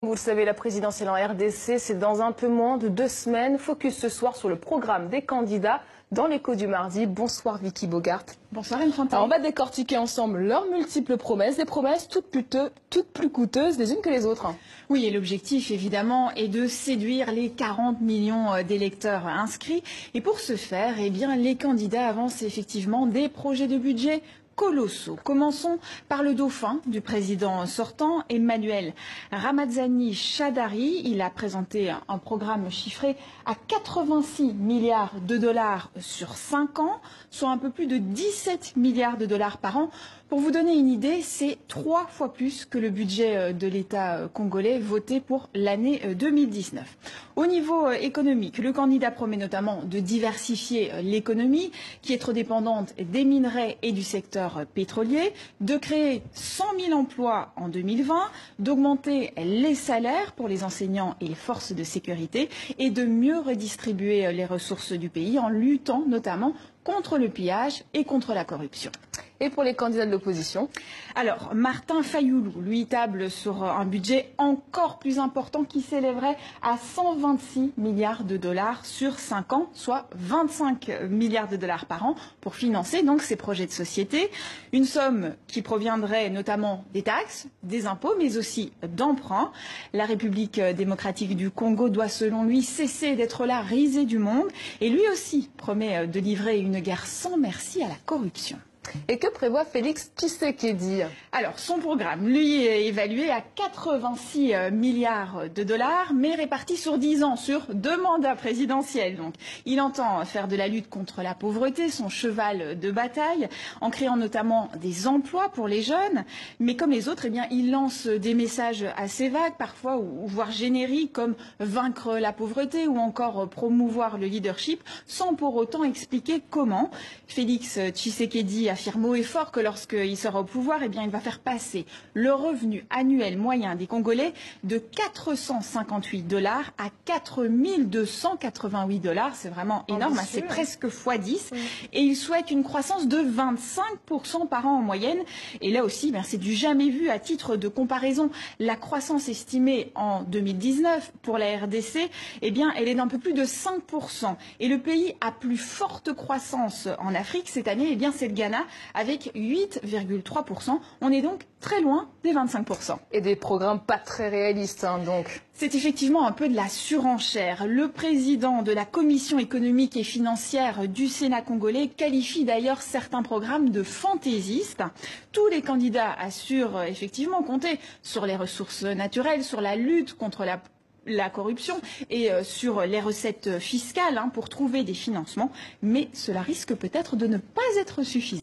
Vous le savez, la présidentielle en RDC, c'est dans un peu moins de 2 semaines. Focus ce soir sur le programme des candidats dans l'écho du mardi. Bonsoir Vicky Bogart. Bonsoir Anne Fontaine. Alors on va décortiquer ensemble leurs multiples promesses, des promesses toutes plus coûteuses les unes que les autres. Oui, et l'objectif évidemment est de séduire les 40 millions d'électeurs inscrits. Et pour ce faire, eh bien, les candidats avancent effectivement des projets de budget colossaux. Commençons par le dauphin du président sortant, Emmanuel Ramazani Shadari. Il a présenté un programme chiffré à 86 milliards de dollars sur 5 ans, soit un peu plus de 17 milliards de dollars par an. Pour vous donner une idée, c'est 3 fois plus que le budget de l'État congolais voté pour l'année 2019. Au niveau économique, le candidat promet notamment de diversifier l'économie, qui est trop dépendante des minerais et du secteur pétrolier, de créer 100 000 emplois en 2020, d'augmenter les salaires pour les enseignants et les forces de sécurité et de mieux redistribuer les ressources du pays en luttant notamment contre le pillage et contre la corruption. Et pour les candidats de l'opposition? Alors, Martin Fayoulou, lui, table sur un budget encore plus important qui s'élèverait à 126 milliards de dollars sur 5 ans, soit 25 milliards de dollars par an pour financer donc ces projets de société. Une somme qui proviendrait notamment des taxes, des impôts, mais aussi d'emprunts. La République démocratique du Congo doit, selon lui, cesser d'être la risée du monde. Et lui aussi promet de livrer une guerre sans merci à la corruption. Et que prévoit Félix Tshisekedi? Alors, son programme, lui, est évalué à 86 milliards de dollars, mais réparti sur 10 ans, sur 2 mandats présidentiels. Donc, il entend faire de la lutte contre la pauvreté son cheval de bataille, en créant notamment des emplois pour les jeunes. Mais comme les autres, eh bien, il lance des messages assez vagues, parfois, ou voire génériques, comme vaincre la pauvreté ou encore promouvoir le leadership, sans pour autant expliquer comment. Félix Tshisekedi affirme haut et fort que lorsqu'il sera au pouvoir, eh bien, il va faire passer le revenu annuel moyen des Congolais de 458 dollars à 4288 dollars. C'est vraiment énorme, c'est presque x10. Oui. Et il souhaite une croissance de 25% par an en moyenne. Et là aussi, c'est du jamais vu. À titre de comparaison, la croissance estimée en 2019 pour la RDC, eh bien, elle est d'un peu plus de 5%. Et le pays à plus forte croissance en Afrique cette année, eh bien, c'est le Ghana, avec 8,3%. On est donc très loin des 25%. Et des programmes pas très réalistes, donc. C'est effectivement un peu de la surenchère. Le président de la Commission économique et financière du Sénat congolais qualifie d'ailleurs certains programmes de fantaisistes. Tous les candidats assurent effectivement compter sur les ressources naturelles, sur la lutte contre la corruption et sur les recettes fiscales pour trouver des financements. Mais cela risque peut-être de ne pas être suffisant.